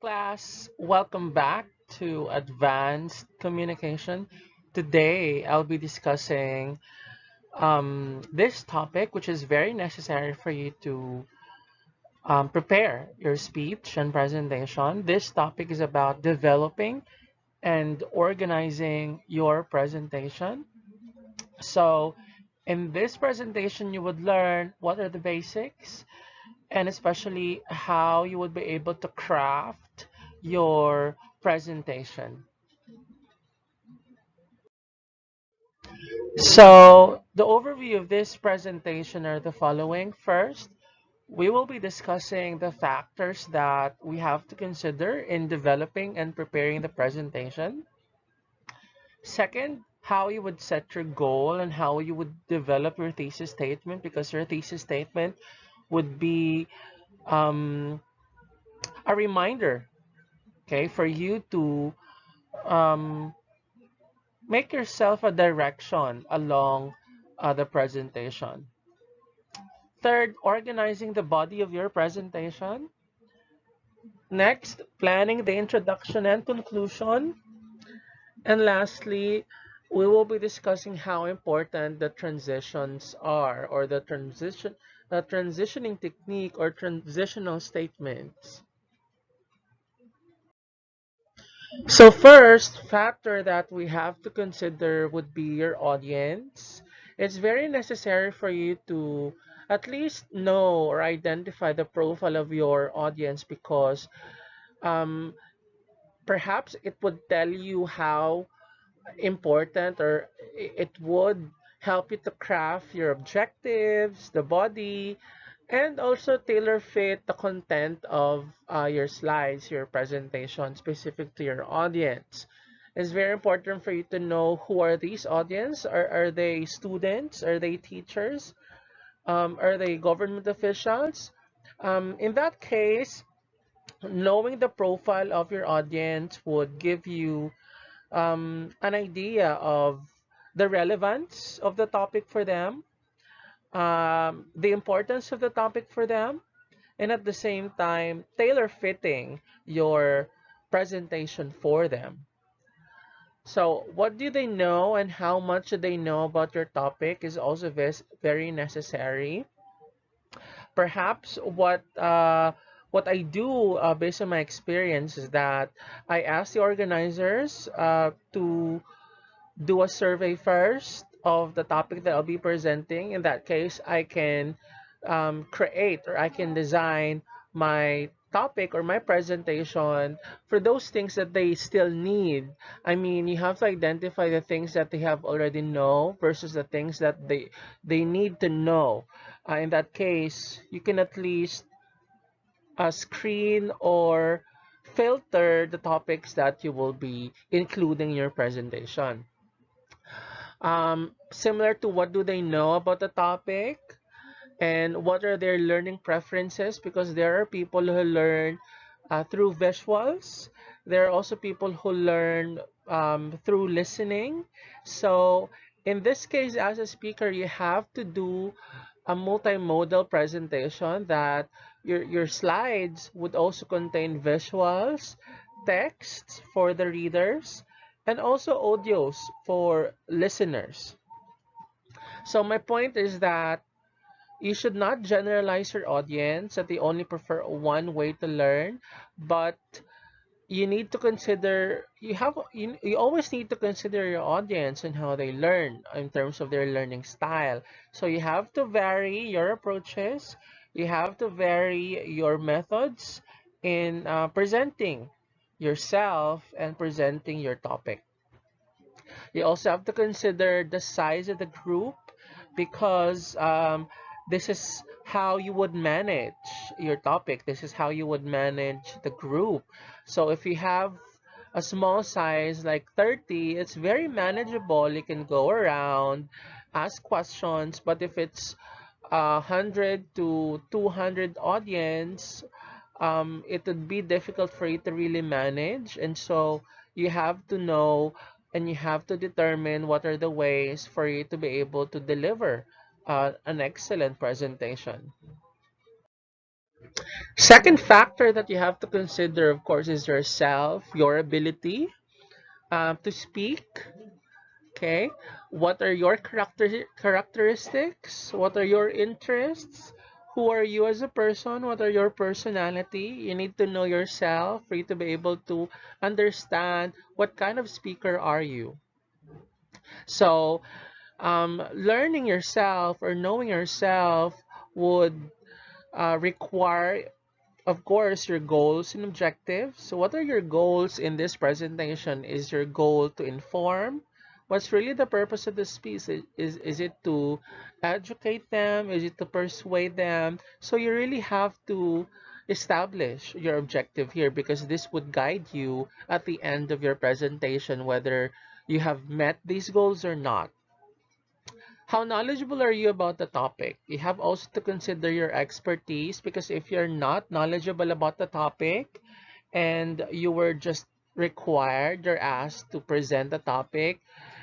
class. Welcome back to Advanced Communication. Today, I'll be discussing this topic, which is very necessary for you to prepare your speech and presentation. This topic is about developing and organizing your presentation. So, in this presentation, you would learn what are the basics, and especially how you would be able to craft your presentation. So the overview of this presentation are the following. First, we will be discussing the factors that we have to consider in developing and preparing the presentation. Second, how you would set your goal and how you would develop your thesis statement, because your thesis statement would be um, a reminder, okay, for you to um, make yourself a direction along the presentation. Third, organizing the body of your presentation. Next, planning the introduction and conclusion. And lastly, we will be discussing how important the transitions are, or the transitioning technique or transitional statements. So first factor that we have to consider would be your audience. It's very necessary for you to at least know or identify the profile of your audience, because um, perhaps it would tell you how important, or it would help you to craft your objectives, the body, and also tailor fit the content of your slides, your presentation specific to your audience. It's very important for you to know who are these audience. Are they students? Are they teachers? Are they government officials? In that case, knowing the profile of your audience would give you an idea of the relevance of the topic for them, the importance of the topic for them, and at the same time, tailor fitting your presentation for them. So, what do they know and how much do they know about your topic is also very necessary. Perhaps what I do based on my experience is that I ask the organizers to do a survey first of the topic that I'll be presenting. In that case, I can create, or I can design my topic or my presentation for those things that they still need. I mean, you have to identify the things that they have already know versus the things that they need to know. In that case, you can at least screen or filter the topics that you will be including in your presentation. Similar to what do they know about the topic and what are their learning preferences, because there are people who learn through visuals. There are also people who learn through listening. So in this case, as a speaker, you have to do a multimodal presentation that your slides would also contain visuals, texts for the readers, and also audios for listeners. So my point is that you should not generalize your audience that they only prefer one way to learn, but you need to consider you always need to consider your audience and how they learn in terms of their learning style. So you have to vary your approaches, you have to vary your methods in presenting yourself and presenting your topic. You also have to consider the size of the group, because this is how you would manage your topic. This is how you would manage the group. So if you have a small size like 30, it's very manageable. You can go around, ask questions. But if it's 100 to 200 audience, it would be difficult for you to really manage. And so you have to know and you have to determine what are the ways for you to be able to deliver an excellent presentation. Second factor that you have to consider, of course, is yourself, your ability to speak. Okay, what are your characteristics? What are your interests? Who are you as a person? What are your personality? You need to know yourself for you to be able to understand what kind of speaker are you. So, learning yourself or knowing yourself would require, of course, your goals and objectives. So what are your goals in this presentation? Is your goal to inform? What's really the purpose of the speech? Is it to educate them? Is it to persuade them? So you really have to establish your objective here, because this would guide you at the end of your presentation whether you have met these goals or not. How knowledgeable are you about the topic? You have also to consider your expertise, because if you're not knowledgeable about the topic and you were just required or asked to present the topic,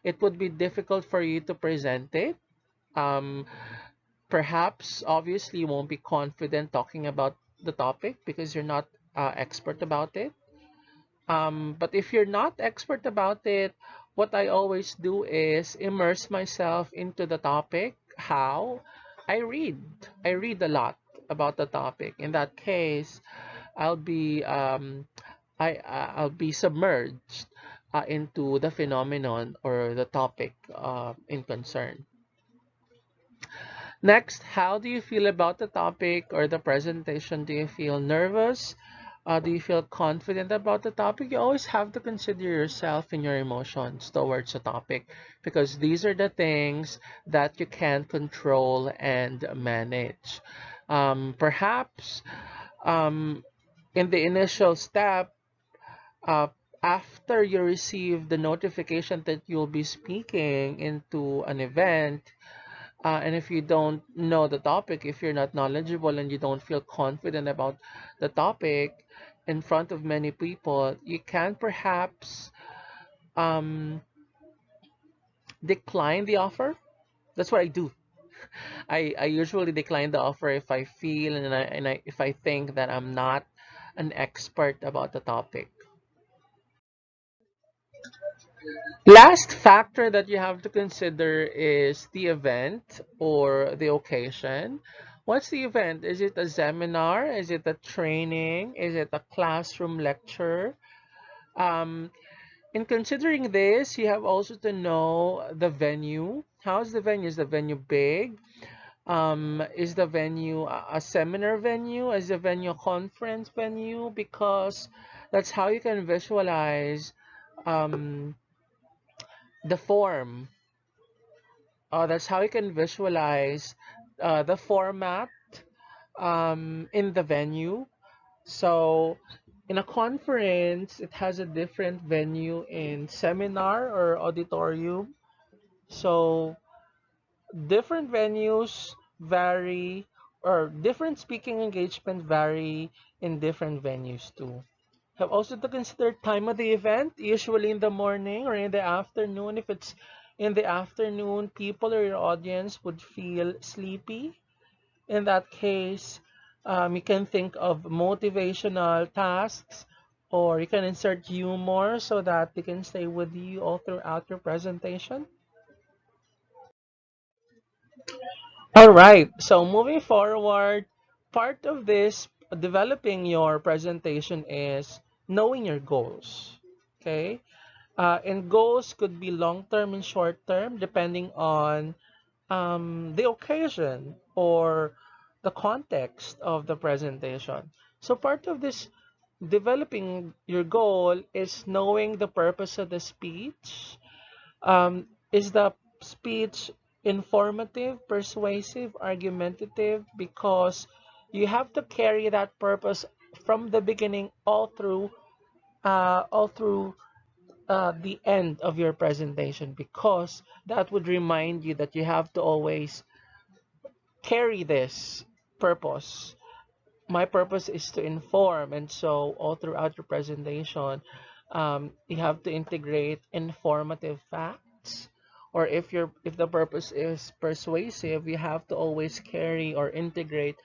it would be difficult for you to present it. Um, Perhaps, obviously, you won't be confident talking about the topic because you're not expert about it. But if you're not expert about it, what I always do is immerse myself into the topic. How? I read. I read a lot about the topic. In that case, I'll be I'll be submerged into the phenomenon or the topic in concern. Next, how do you feel about the topic or the presentation? Do you feel nervous? Do you feel confident about the topic? You always have to consider yourself and your emotions towards the topic, because these are the things that you can control and manage. Perhaps um, in the initial step, uh, after you receive the notification that you'll be speaking into an event, and if you don't know the topic, if you're not knowledgeable and you don't feel confident about the topic in front of many people, you can perhaps um, decline the offer. That's what I do. I usually decline the offer if I feel if I think that I'm not an expert about the topic. Last factor that you have to consider is the event or the occasion. What's the event? Is it a seminar? Is it a training? Is it a classroom lecture? Um, in considering this, you have also to know the venue. How's the venue? Is the venue big? Is the venue a seminar venue? Is the venue a conference venue? Because that's how you can visualize um, the form. That's how you can visualize the format in the venue. So in a conference, it has a different venue in seminar or auditorium. So different venues vary, or different speaking engagement vary in different venues too. Have also to consider time of the event, usually in the morning or in the afternoon. If it's in the afternoon, people or your audience would feel sleepy. In that case, you can think of motivational tasks, or you can insert humor so that they can stay with you all throughout your presentation. All right, so moving forward, part of this developing your presentation is knowing your goals. Okay, and goals could be long term and short term depending on the occasion or the context of the presentation. So part of this developing your goal is knowing the purpose of the speech. Is the speech informative, persuasive, argumentative? Because you have to carry that purpose from the beginning all through the end of your presentation, because that would remind you that you have to always carry this purpose. My purpose is to inform, and so all throughout your presentation, you have to integrate informative facts. Or if the purpose is persuasive, you have to always carry or integrate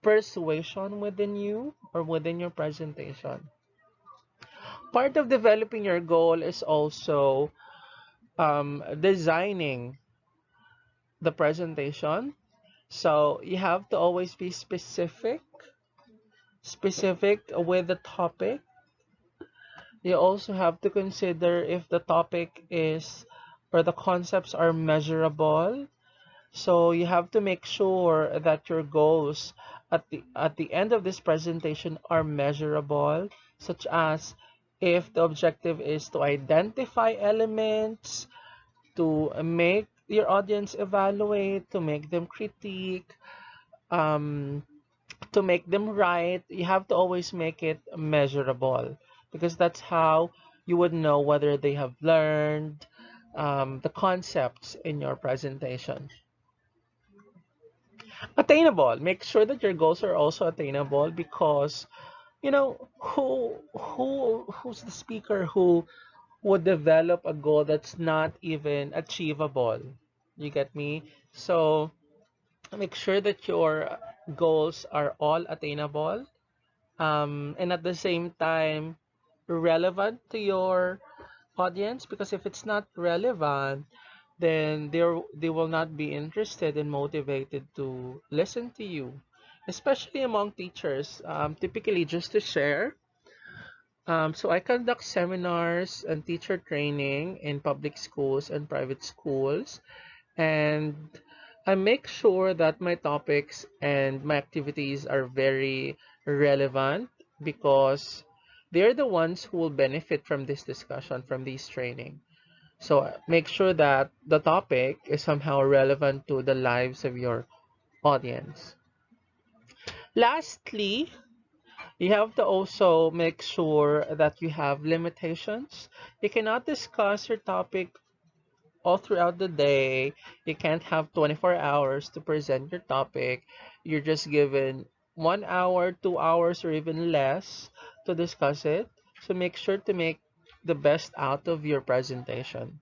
persuasion within you or within your presentation. Part of developing your goal is also designing the presentation. So you have to always be specific with the topic. You also have to consider if the topic is or the concepts are measurable. So you have to make sure that your goals at the end of this presentation are measurable, such as if the objective is to identify elements, to make your audience evaluate, to make them critique, um, to make them right, you have to always make it measurable because that's how you would know whether they have learned the concepts in your presentation. Attainable. Make sure that your goals are also attainable because who's the speaker who would develop a goal that's not even achievable. You get me? So make sure that your goals are all attainable, and at the same time relevant to your audience, because if it's not relevant, then they will not be interested and motivated to listen to you, especially among teachers. Typically, just to share, so I conduct seminars and teacher training in public schools and private schools, and I make sure that my topics and my activities are very relevant because they're the ones who will benefit from this discussion, from this training. So make sure that the topic is somehow relevant to the lives of your audience. Lastly, you have to also make sure that you have limitations. You cannot discuss your topic all throughout the day. You can't have 24 hours to present your topic. You're just given 1 hour, 2 hours, or even less to discuss it. So make sure to make the best out of your presentation.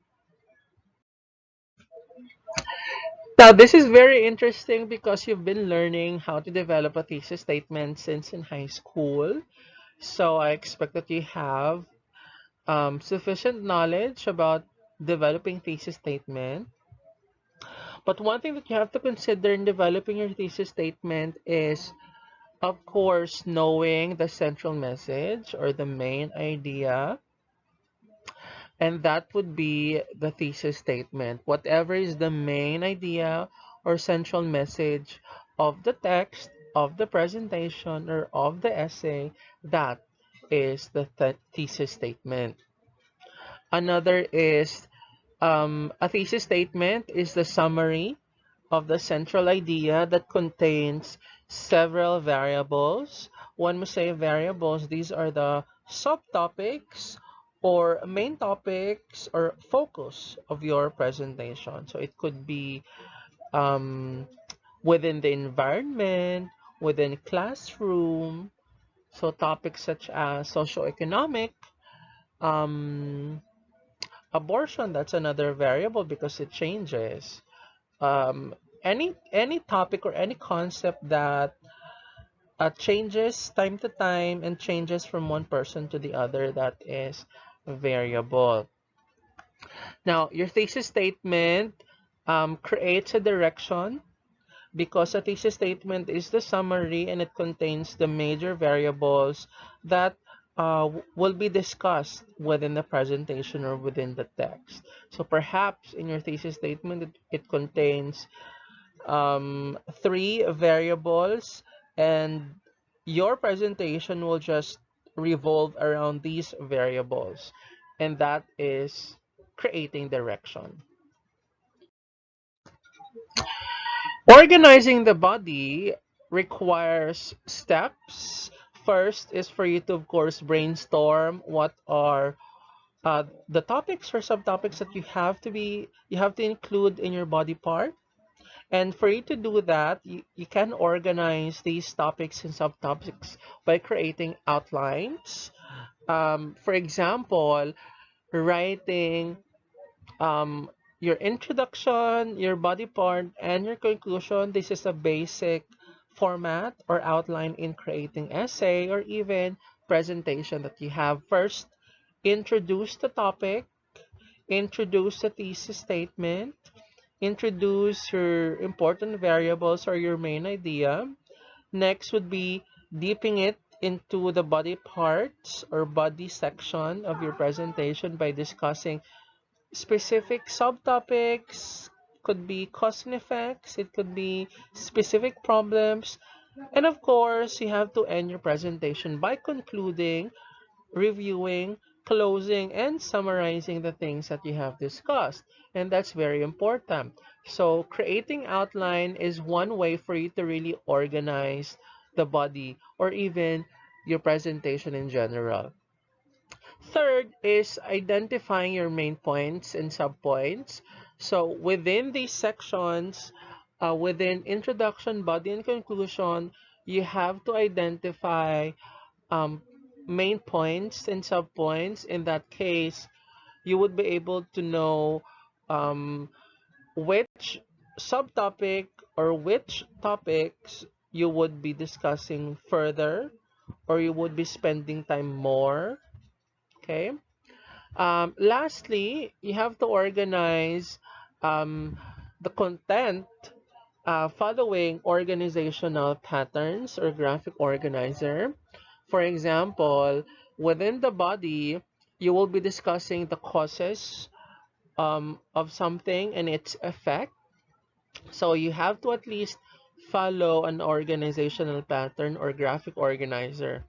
Now, this is very interesting because you've been learning how to develop a thesis statement since in high school. So I expect that you have sufficient knowledge about developing thesis statement. But one thing that you have to consider in developing your thesis statement is, of course, knowing the central message or the main idea, and that would be the thesis statement. Whatever is the main idea or central message of the text, of the presentation, or of the essay, that is the thesis statement. Another is a thesis statement is the summary of the central idea that contains several variables. When we say variables, these are the subtopics or main topics or focus of your presentation. So it could be um, within the environment, within classroom. So topics such as socioeconomic, um, abortion, that's another variable because it changes. Um, any topic or any concept that changes time to time and changes from one person to the other, that is variable. Now, your thesis statement creates a direction because a thesis statement is the summary and it contains the major variables that will be discussed within the presentation or within the text. So perhaps in your thesis statement, it contains three variables, and your presentation will just revolve around these variables, and that is creating direction. Organizing the body requires steps. First is for you to, of course, brainstorm what are the topics or subtopics that you have to include in your body part. And for you to do that, you can organize these topics and subtopics by creating outlines. For example, writing um, your introduction, your body part, and your conclusion. This is a basic format or outline in creating essay or even presentation that you have. First, introduce the topic, introduce the thesis statement, introduce your important variables or your main idea. Next would be deeping it into the body parts or body section of your presentation by discussing specific subtopics. Could be cause and effects, it could be specific problems, and of course you have to end your presentation by concluding, reviewing, closing, and summarizing the things that you have discussed. And that's very important. So creating outline is one way for you to really organize the body or even your presentation in general. Third is identifying your main points and subpoints. So within these sections, within introduction, body, and conclusion, you have to identify um, main points and subpoints. In that case, you would be able to know um, which subtopic or which topics you would be discussing further or you would be spending time more. Okay. Lastly, you have to organize um, the content following organizational patterns or graphic organizer. For example, within the body, you will be discussing the causes of something and its effect. So you have to at least follow an organizational pattern or graphic organizer.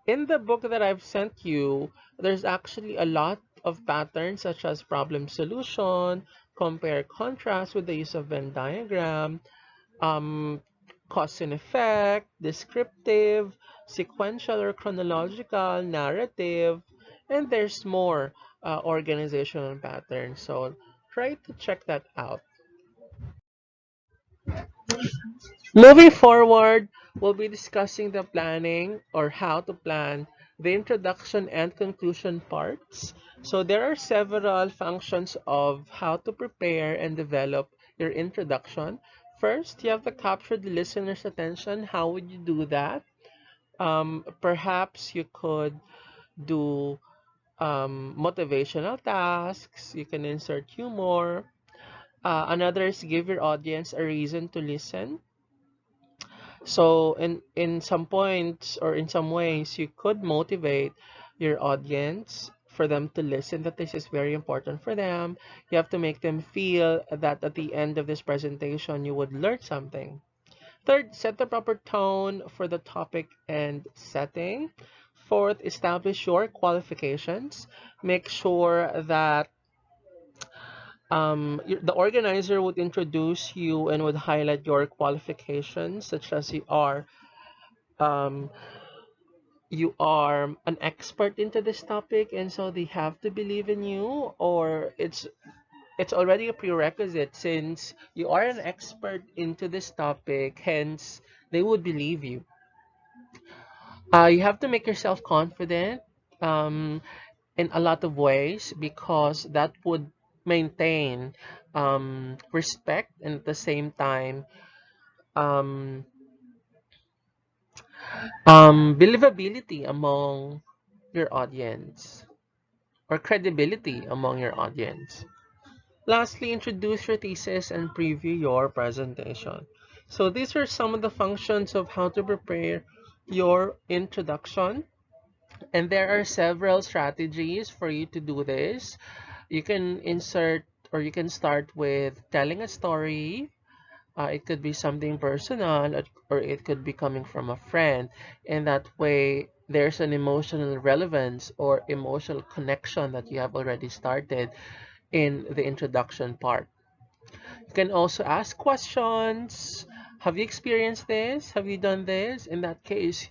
In the book that I've sent you, there's actually a lot of patterns such as problem solution, compare contrast with the use of Venn diagram, um, cause and effect, descriptive, sequential or chronological, narrative, and there's more organizational patterns. So try to check that out. Moving forward, we'll be discussing the planning or how to plan the introduction and conclusion parts. So there are several functions of how to prepare and develop your introduction. First, you have to capture the listener's attention. How would you do that? Perhaps you could do motivational tasks. You can insert humor. Another is give your audience a reason to listen. So in some points or in some ways, you could motivate your audience for them to listen that this is very important for them. You have to make them feel that at the end of this presentation, you would learn something. Third, set the proper tone for the topic and setting. Fourth, establish your qualifications. Make sure that the organizer would introduce you and would highlight your qualifications, such as um, you are an expert into this topic and so they have to believe in you, or it's already a prerequisite since you are an expert into this topic, hence they would believe you. You have to make yourself confident um, in a lot of ways because that would maintain respect and at the same time um, believability among your audience or credibility among your audience. Lastly, introduce your thesis and preview your presentation. So these are some of the functions of how to prepare your introduction. And there are several strategies for you to do this. You can insert or you can start with telling a story. It could be something personal or it could be coming from a friend. In that way, there's an emotional relevance or emotional connection that you have already started in the introduction part. You can also ask questions. Have you experienced this? Have you done this? In that case,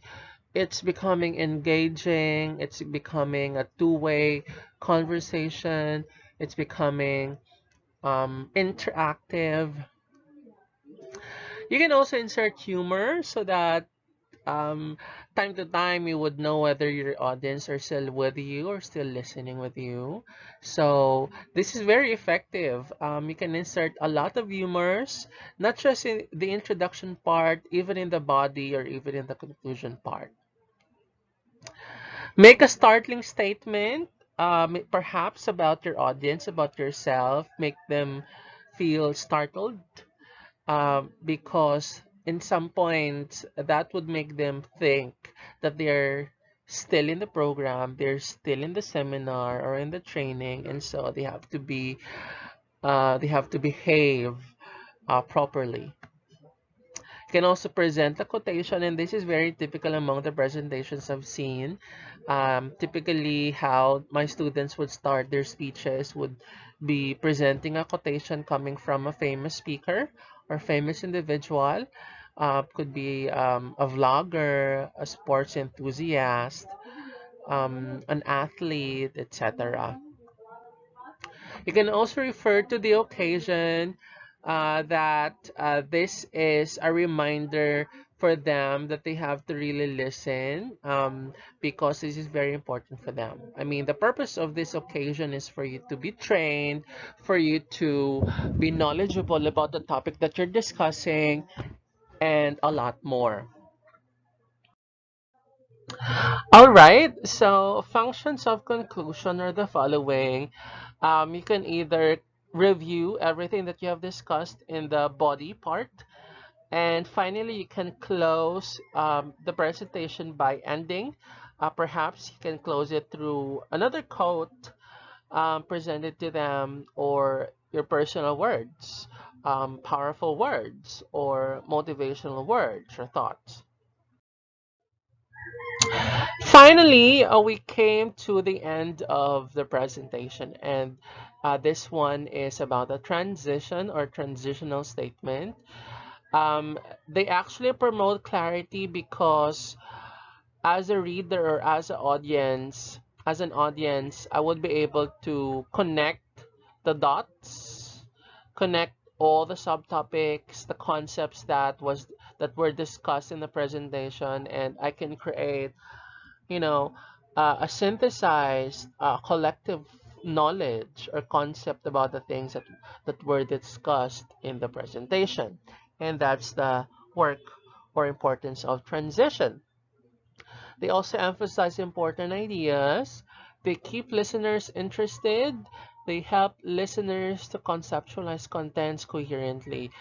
it's becoming engaging. It's becoming a two-way conversation. It's becoming interactive. You can also insert humor so that Um, Time to time, you would know whether your audience are still with you or still listening with you. So this is very effective. You can insert a lot of humors, not just in the introduction part, even in the body or even in the conclusion part. Make a startling statement, perhaps about your audience, about yourself. Make them feel startled, because in some points that would make them think that they're still in the program, they're still in the seminar or in the training, and so they have to behave properly. You can also present a quotation, and this is very typical among the presentations I've seen. Typically, how my students would start their speeches would be presenting a quotation coming from a famous speaker or famous individual. Could be a vlogger, a sports enthusiast, an athlete, etc. You can also refer to the occasion, that this is a reminder for them that they have to really listen, because this is very important for them. I mean, the purpose of this occasion is for you to be trained, for you to be knowledgeable about the topic that you're discussing, and a lot more. All right, so functions of conclusion are the following. You can either review everything that you have discussed in the body part, and finally, you can close the presentation by ending. Perhaps you can close it through another quote presented to them, or your personal words, powerful words, or motivational words or thoughts. Finally, we came to the end of the presentation, and this one is about a transition or transitional statement. Um, they actually promote clarity because as a reader or as an audience, I would be able to connect the dots, connect all the subtopics, the concepts that were discussed in the presentation, and I can create, you know, a synthesized collective knowledge or concept about the things that were discussed in the presentation. And that's the work or importance of transition. They also emphasize important ideas. They keep listeners interested. They help listeners to conceptualize contents coherently.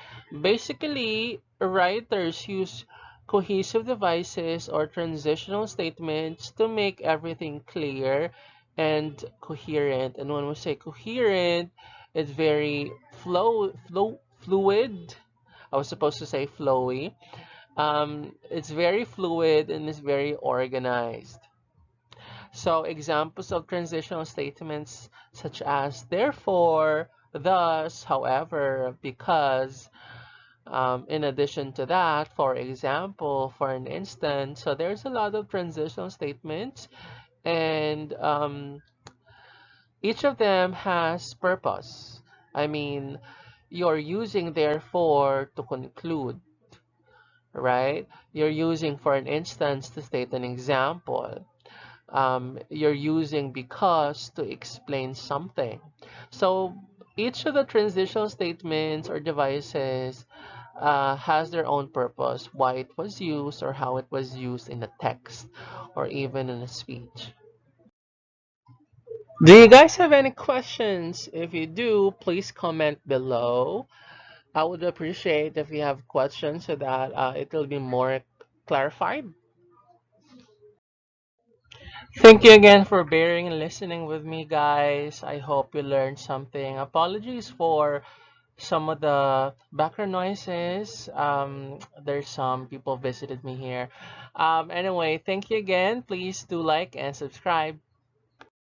Basically, writers use cohesive devices or transitional statements to make everything clear and coherent. And when we say coherent, it's very fluid. I was supposed to say flowy. It's very fluid and is very organized. So examples of transitional statements such as therefore, thus, however, because, in addition to that, for example, for an instance. So there's a lot of transitional statements, and each of them has purpose. I mean, you're using therefore to conclude, right? You're using for an instance to state an example. You're using because to explain something. So each of the transitional statements or devices has their own purpose, why it was used or how it was used in a text or even in a speech. Do you guys have any questions? If you do, please comment below. I would appreciate if you have questions so that it will be more clarified. Thank you again for bearing and listening with me, guys. I hope you learned something. Apologies for some of the background noises. There's some people visited me here. Anyway, thank you again. Please do like and subscribe.